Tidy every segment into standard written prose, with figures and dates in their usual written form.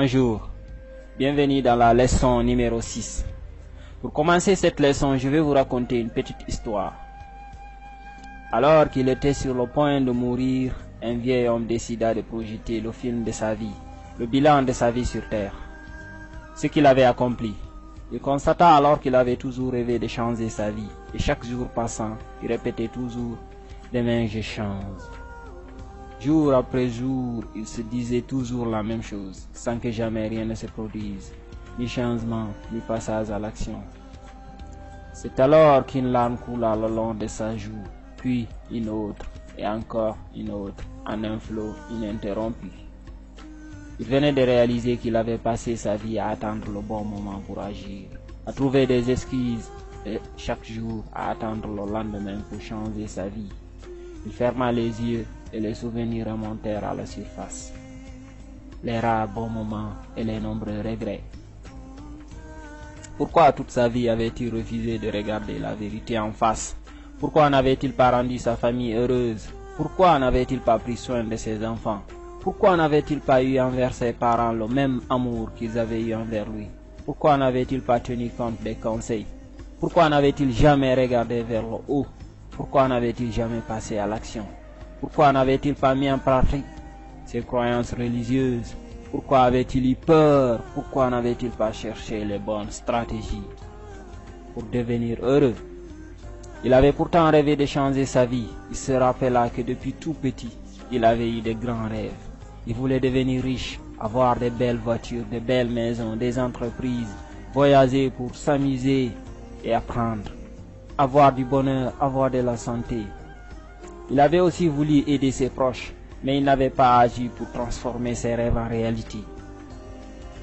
Bonjour, bienvenue dans la leçon numéro 6. Pour commencer cette leçon, je vais vous raconter une petite histoire. Alors qu'il était sur le point de mourir, un vieil homme décida de projeter le film de sa vie, le bilan de sa vie sur Terre. Ce qu'il avait accompli. Il constata alors qu'il avait toujours rêvé de changer sa vie, et chaque jour passant, il répétait toujours « Demain je change ». Jour après jour, il se disait toujours la même chose, sans que jamais rien ne se produise, ni changement, ni passage à l'action. C'est alors qu'une larme coula le long de sa joue, puis une autre, et encore une autre, en un flot ininterrompu. Il venait de réaliser qu'il avait passé sa vie à attendre le bon moment pour agir, à trouver des excuses, et chaque jour à attendre le lendemain pour changer sa vie. Il ferma les yeux et les souvenirs remontèrent à la surface. Les rares bons moments et les nombreux regrets. Pourquoi toute sa vie avait-il refusé de regarder la vérité en face? Pourquoi n'avait-il pas rendu sa famille heureuse? Pourquoi n'avait-il pas pris soin de ses enfants? Pourquoi n'avait-il pas eu envers ses parents le même amour qu'ils avaient eu envers lui? Pourquoi n'avait-il pas tenu compte des conseils? Pourquoi n'avait-il jamais regardé vers le haut? Pourquoi n'avait-il jamais passé à l'action? Pourquoi n'avait-il pas mis en pratique ses croyances religieuses? Pourquoi avait-il eu peur? Pourquoi n'avait-il pas cherché les bonnes stratégies pour devenir heureux? Il avait pourtant rêvé de changer sa vie. Il se rappela que depuis tout petit, il avait eu de grands rêves. Il voulait devenir riche, avoir de belles voitures, de belles maisons, des entreprises, voyager pour s'amuser et apprendre, avoir du bonheur, avoir de la santé. Il avait aussi voulu aider ses proches, mais il n'avait pas agi pour transformer ses rêves en réalité.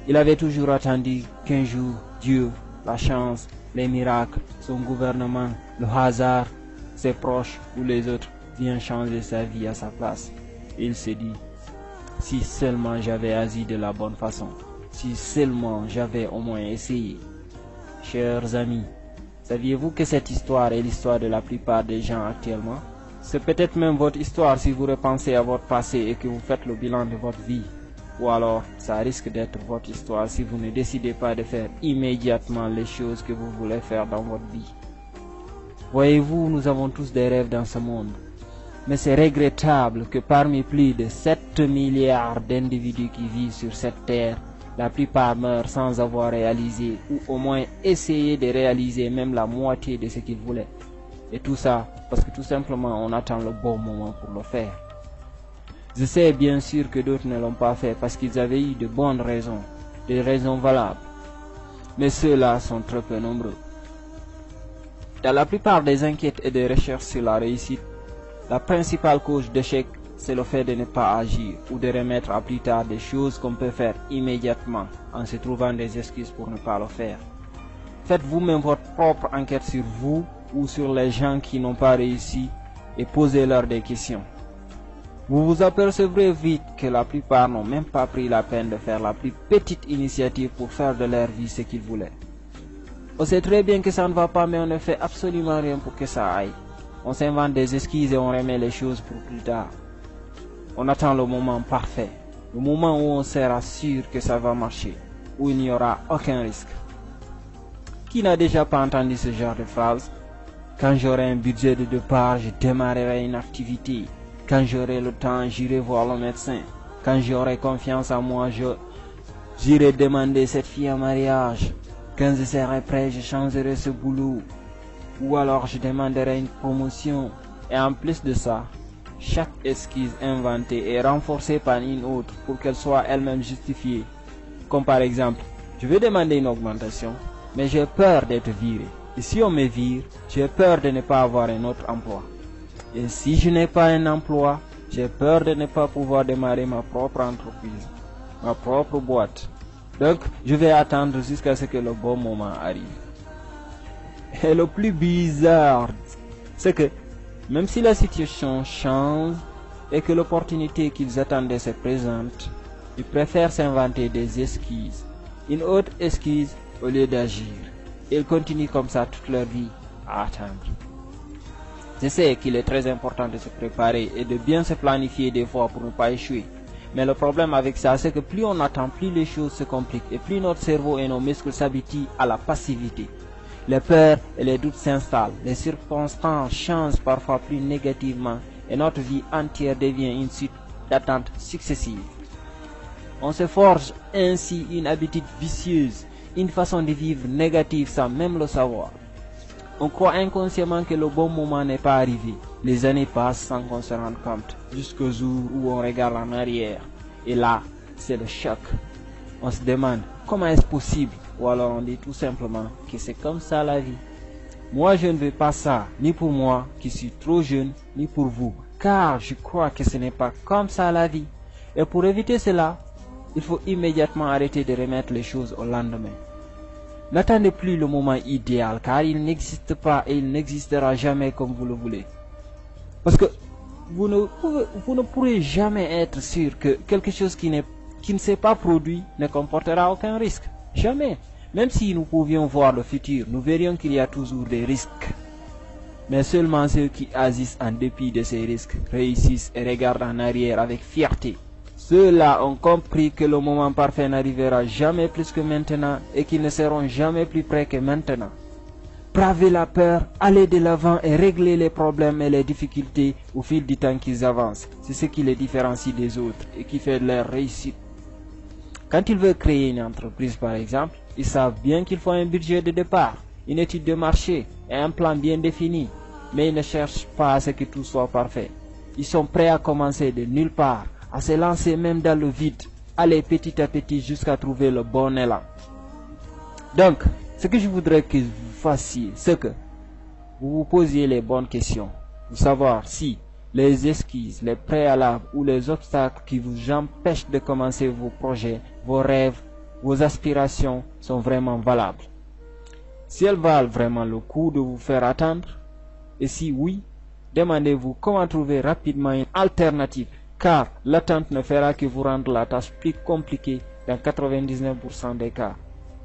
Il avait toujours attendu qu'un jour, Dieu, la chance, les miracles, son gouvernement, le hasard, ses proches ou les autres viennent changer sa vie à sa place. Et il se dit, si seulement j'avais agi de la bonne façon, si seulement j'avais au moins essayé. Chers amis, saviez-vous que cette histoire est l'histoire de la plupart des gens actuellement? C'est peut-être même votre histoire si vous repensez à votre passé et que vous faites le bilan de votre vie. Ou alors, ça risque d'être votre histoire si vous ne décidez pas de faire immédiatement les choses que vous voulez faire dans votre vie. Voyez-vous, nous avons tous des rêves dans ce monde. Mais c'est regrettable que parmi plus de 7 milliards d'individus qui vivent sur cette terre, la plupart meurent sans avoir réalisé ou au moins essayé de réaliser même la moitié de ce qu'ils voulaient. Et tout ça parce que tout simplement on attend le bon moment pour le faire. Je sais bien sûr que d'autres ne l'ont pas fait parce qu'ils avaient eu de bonnes raisons, des raisons valables. Mais ceux-là sont très peu nombreux. Dans la plupart des enquêtes et des recherches sur la réussite, la principale cause d'échec, c'est le fait de ne pas agir ou de remettre à plus tard des choses qu'on peut faire immédiatement en se trouvant des excuses pour ne pas le faire. Faites vous-même votre propre enquête sur vous ou sur les gens qui n'ont pas réussi et posez-leur des questions. Vous vous apercevrez vite que la plupart n'ont même pas pris la peine de faire la plus petite initiative pour faire de leur vie ce qu'ils voulaient. On sait très bien que ça ne va pas, mais on ne fait absolument rien pour que ça aille. On s'invente des excuses et on remet les choses pour plus tard. On attend le moment parfait, le moment où on sera sûr que ça va marcher, où il n'y aura aucun risque. Qui n'a déjà pas entendu ce genre de phrase? Quand j'aurai un budget de départ, je démarrerai une activité. Quand j'aurai le temps, j'irai voir le médecin. Quand j'aurai confiance en moi, j'irai demander cette fille en mariage. Quand je serai prêt, je changerai ce boulot. Ou alors je demanderai une promotion. Et en plus de ça, chaque excuse inventée est renforcée par une autre pour qu'elle soit elle-même justifiée. Comme par exemple, je vais demander une augmentation, mais j'ai peur d'être viré. Et si on me vire, j'ai peur de ne pas avoir un autre emploi. Et si je n'ai pas un emploi, j'ai peur de ne pas pouvoir démarrer ma propre entreprise, ma propre boîte. Donc, je vais attendre jusqu'à ce que le bon moment arrive. Et le plus bizarre, c'est que même si la situation change et que l'opportunité qu'ils attendaient se présente, ils préfèrent s'inventer des excuses, une autre excuse au lieu d'agir. Ils continuent comme ça toute leur vie à attendre. Je sais qu'il est très important de se préparer et de bien se planifier des fois pour ne pas échouer. Mais le problème avec ça, c'est que plus on attend, plus les choses se compliquent et plus notre cerveau et nos muscles s'habituent à la passivité. Les peurs et les doutes s'installent, les circonstances changent parfois plus négativement et notre vie entière devient une suite d'attentes successives. On se forge ainsi une habitude vicieuse, une façon de vivre négative sans même le savoir. On croit inconsciemment que le bon moment n'est pas arrivé. Les années passent sans qu'on se rende compte, jusqu'au jour où on regarde en arrière. Et là, c'est le choc. On se demande comment est-ce possible, ou alors on dit tout simplement que c'est comme ça la vie. Moi, je ne veux pas ça, ni pour moi qui suis trop jeune, ni pour vous, car je crois que ce n'est pas comme ça la vie. Et pour éviter cela, il faut immédiatement arrêter de remettre les choses au lendemain. N'attendez plus le moment idéal, car il n'existe pas et il n'existera jamais comme vous le voulez. Parce que vous ne pourrez jamais être sûr que quelque chose qui ne s'est pas produit ne comportera aucun risque. Jamais. Même si nous pouvions voir le futur, nous verrions qu'il y a toujours des risques. Mais seulement ceux qui agissent en dépit de ces risques réussissent et regardent en arrière avec fierté. Ceux-là ont compris que le moment parfait n'arrivera jamais plus que maintenant et qu'ils ne seront jamais plus près que maintenant. Bravez la peur, allez de l'avant et réglez les problèmes et les difficultés au fil du temps qu'ils avancent. C'est ce qui les différencie des autres et qui fait leur réussite. Quand ils veulent créer une entreprise par exemple, ils savent bien qu'il faut un budget de départ, une étude de marché et un plan bien défini. Mais ils ne cherchent pas à ce que tout soit parfait. Ils sont prêts à commencer de nulle part, à se lancer même dans le vide, aller petit à petit jusqu'à trouver le bon élan. Donc, ce que je voudrais que vous fassiez, c'est que vous vous posiez les bonnes questions, pour savoir si les excuses, les préalables ou les obstacles qui vous empêchent de commencer vos projets, vos rêves, vos aspirations sont vraiment valables. Si elles valent vraiment le coup de vous faire attendre, et si oui, demandez-vous comment trouver rapidement une alternative, car l'attente ne fera que vous rendre la tâche plus compliquée dans 99% des cas.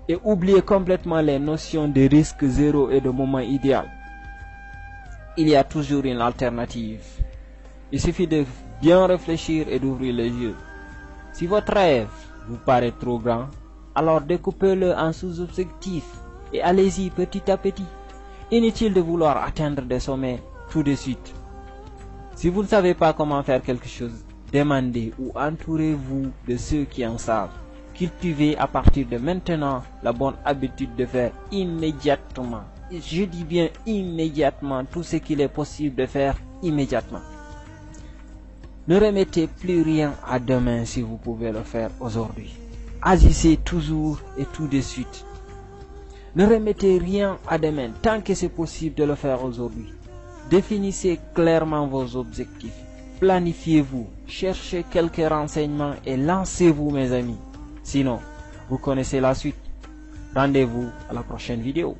Et oubliez complètement les notions de risque zéro et de moment idéal. Il y a toujours une alternative. Il suffit de bien réfléchir et d'ouvrir les yeux. Si votre rêve vous paraît trop grand, alors découpez-le en sous-objectifs et allez-y petit à petit. Inutile de vouloir atteindre des sommets tout de suite. Si vous ne savez pas comment faire quelque chose, demandez ou entourez-vous de ceux qui en savent. Cultivez à partir de maintenant la bonne habitude de faire immédiatement. Je dis bien immédiatement tout ce qu'il est possible de faire immédiatement. Ne remettez plus rien à demain si vous pouvez le faire aujourd'hui. Agissez toujours et tout de suite. Ne remettez rien à demain tant que c'est possible de le faire aujourd'hui. Définissez clairement vos objectifs. Planifiez-vous, cherchez quelques renseignements et lancez-vous mes amis. Sinon, vous connaissez la suite. Rendez-vous à la prochaine vidéo.